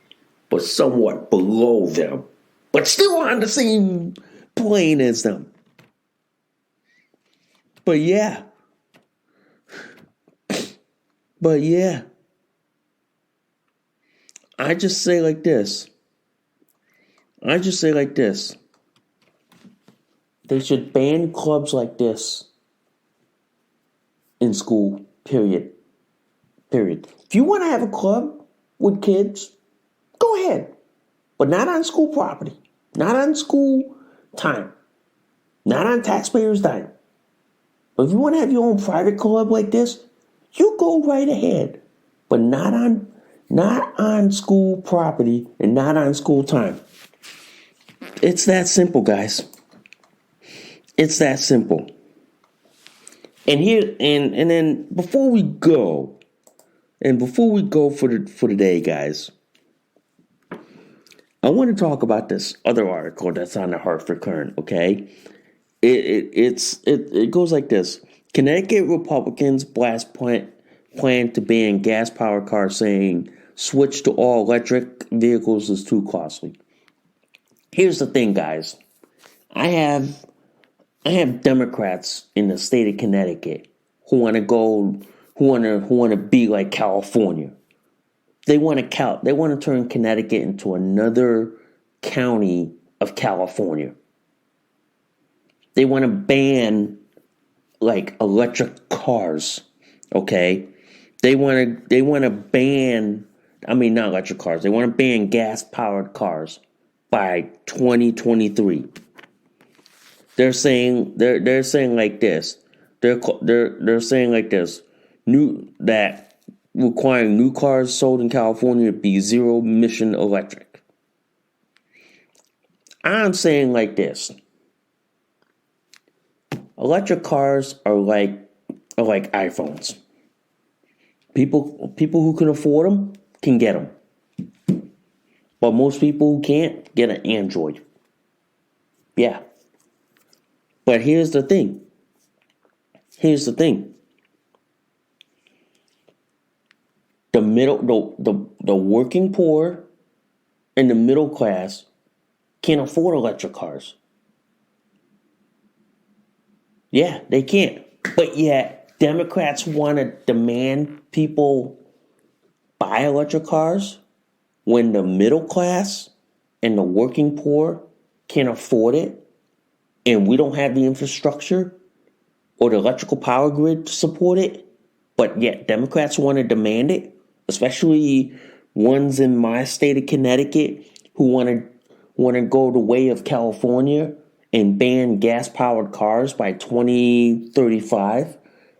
but somewhat below them, but still on the same plane as them. But yeah, I just say like this. They should ban clubs like this in school, period. If you want to have a club with kids, go ahead. But not on school property. Not on school time. Not on taxpayers' dime. But if you want to have your own private club like this, you go right ahead. But not on school property and not on school time. It's that simple, guys. It's that simple. And then before we go for the day, guys, I want to talk about this other article that's on the Hartford Current. Okay, it goes like this: Connecticut Republicans blast plan to ban gas powered cars, saying switch to all electric vehicles is too costly. Here's the thing, guys. I have Democrats in the state of Connecticut who want to be like California. They want to turn Connecticut into another county of California. They want to ban like electric cars. Okay? They want to ban, I mean, not electric cars. They want to ban gas powered cars by 2023. They're saying like this. They're saying like this. That requiring new cars sold in California to be zero emission electric. I'm saying like this. Electric cars are like iPhones. People who can afford them can get them. But most people who can't get an Android. Yeah. But here's the thing. The working poor and the middle class can't afford electric cars. Yeah, they can't. But yet, Democrats want to demand people buy electric cars when the middle class and the working poor can't afford it, and we don't have the infrastructure or the electrical power grid to support it. But yet, Democrats want to demand it. Especially ones in my state of Connecticut who want to go the way of California and ban gas-powered cars by 2035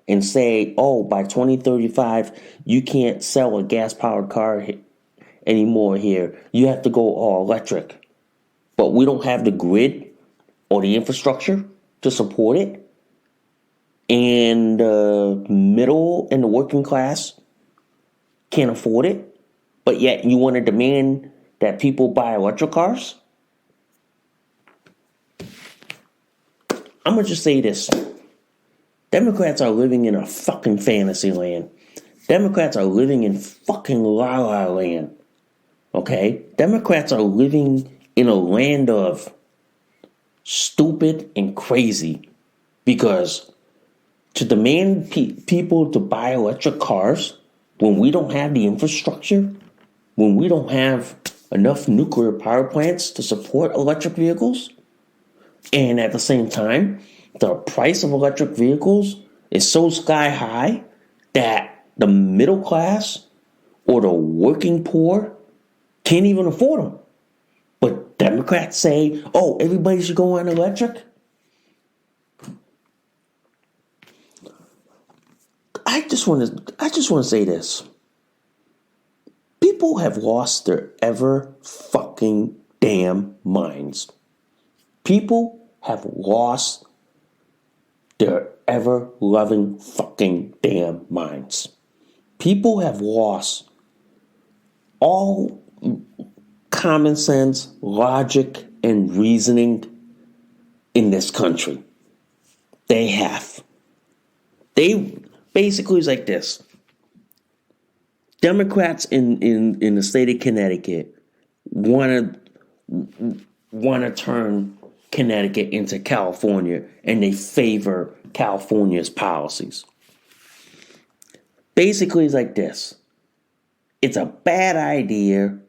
and say, oh, by 2035, you can't sell a gas-powered car anymore here. You have to go all electric. But we don't have the grid or the infrastructure to support it. And the middle and the working class can't afford it, but yet you want to demand that people buy electric cars? I'm going to just say this. Democrats are living in a fucking fantasy land. Democrats are living in fucking la la land. Okay? Democrats are living in a land of stupid and crazy, because to demand people to buy electric cars when we don't have the infrastructure, when we don't have enough nuclear power plants to support electric vehicles, and at the same time, the price of electric vehicles is so sky high that the middle class or the working poor can't even afford them. But Democrats say, oh, everybody should go on electric. I just want to say this. People have lost their ever fucking damn minds. People have lost their ever loving fucking damn minds. People have lost all common sense, logic, and reasoning in this country. They have. They basically is like this. Democrats in the state of Connecticut want to turn Connecticut into California, and they favor California's policies. Basically, it's like this. It's a bad idea,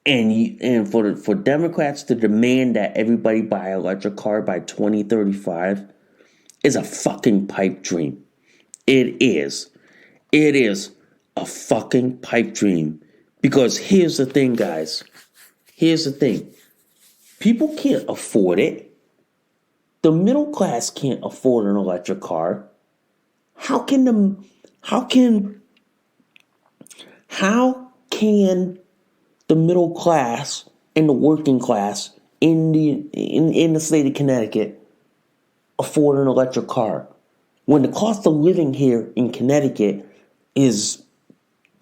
and for Democrats to demand that everybody buy an electric car by 2035 is a fucking pipe dream. It is. It is a fucking pipe dream. Because here's the thing, guys. Here's the thing. People can't afford it. The middle class can't afford an electric car. How can the middle class and the working class in the state of Connecticut afford an electric car when the cost of living here in Connecticut is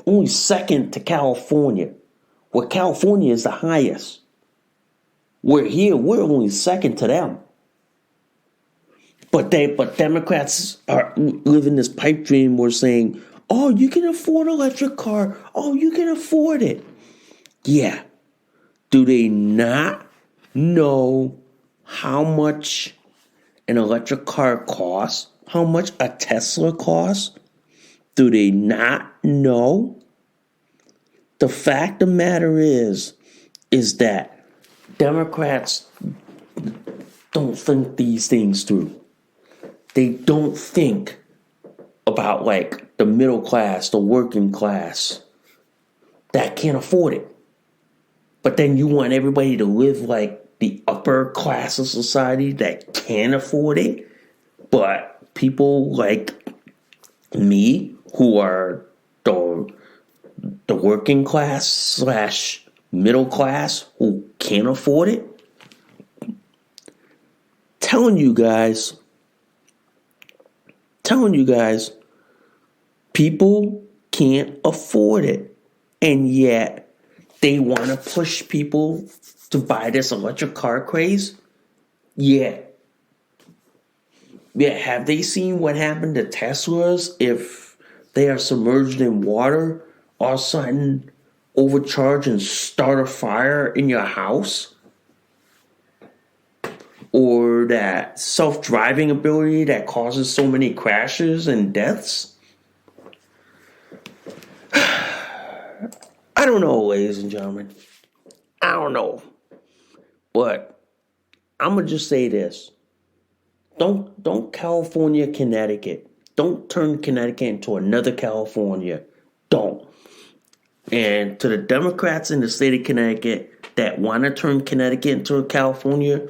only second to California, where California is the highest. We're only second to them. But Democrats are living this pipe dream. We're saying, oh, you can afford an electric car. Oh, you can afford it. Yeah. Do they not know how much an electric car costs? How much a Tesla costs? Do they not know? The fact of the matter is that Democrats don't think these things through. They don't think about like the middle class, the working class that can't afford it. But then you want everybody to live like the upper class of society that can afford it. But people like me, who are the working class / middle class, who can't afford it, telling you guys, people can't afford it. And yet they want to push people to buy this electric car craze. Yeah, have they seen what happened to Teslas if they are submerged in water, all of a sudden overcharge and start a fire in your house? Or that self-driving ability that causes so many crashes and deaths? I don't know, ladies and gentlemen. I don't know. But I'm going to just say this. Don't California, Connecticut. Don't turn Connecticut into another California. Don't. And to the Democrats in the state of Connecticut that want to turn Connecticut into a California,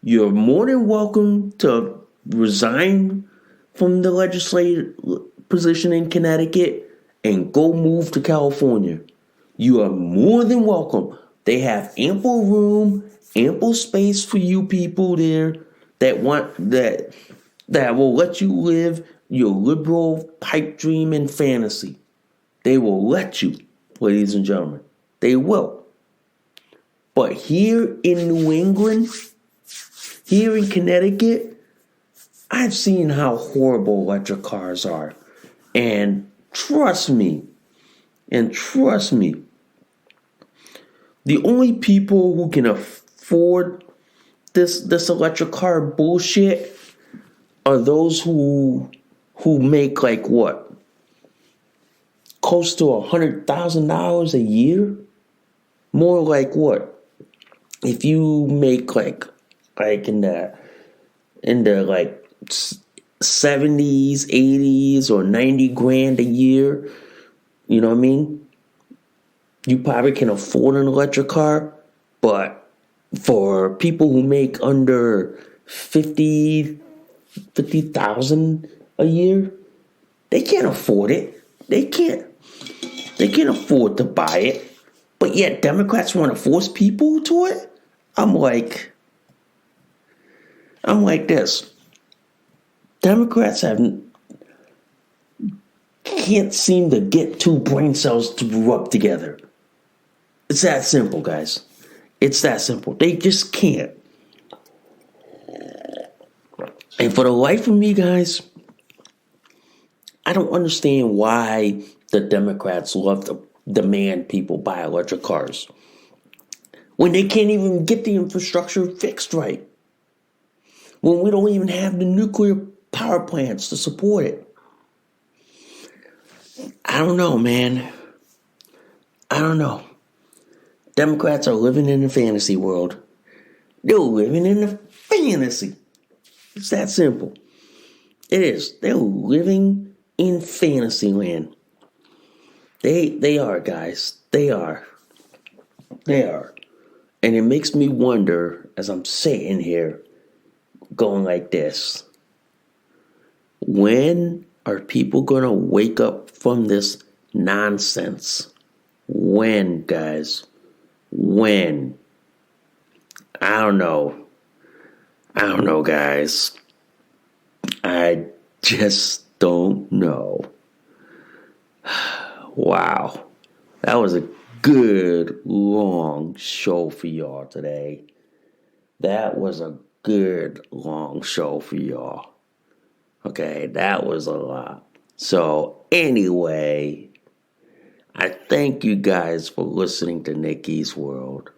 you're more than welcome to resign from the legislative position in Connecticut and go move to California. You are more than welcome. They have ample room, ample space for you people there that will let you live your liberal pipe dream and fantasy. They will let you, ladies and gentlemen. They will. But here in New England, here in Connecticut, I've seen how horrible electric cars are. And trust me, the only people who can afford this electric car bullshit are those who make like what? Close to $100,000 a year? More like what? If you make like in the like 70s, 80s, or 90 grand a year, you know what I mean? You probably can afford an electric car, but for people who make under 50,000 a year, they can't afford it. They can't afford to buy it. But yet Democrats want to force people to it? I'm like this. Democrats can't seem to get two brain cells to rub together. It's that simple, guys. It's that simple. They just can't. And for the life of me, guys, I don't understand why the Democrats love to demand people buy electric cars when they can't even get the infrastructure fixed right. When we don't even have the nuclear power plants to support it. I don't know, man. I don't know. Democrats are living in a fantasy world. They're living in a fantasy. It's that simple. It is. They're living in fantasy land. They are, guys. They are. And it makes me wonder, as I'm sitting here, going like this. When are people going to wake up from this nonsense? When, guys? When? I don't know. I don't know, guys. I just don't know. Wow. That was a good, long show for y'all today. That was a good, long show for y'all. Okay, that was a lot. So, anyway, I thank you guys for listening to Nikki's World.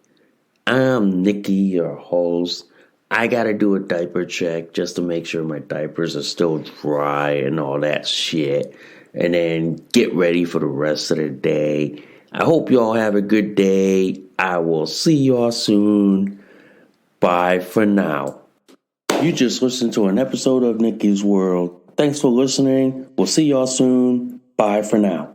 I'm Nikki, your host. I gotta do a diaper check just to make sure my diapers are still dry and all that shit. And then get ready for the rest of the day. I hope y'all have a good day. I will see y'all soon. Bye for now. You just listened to an episode of Nikki's World. Thanks for listening. We'll see y'all soon. Bye for now.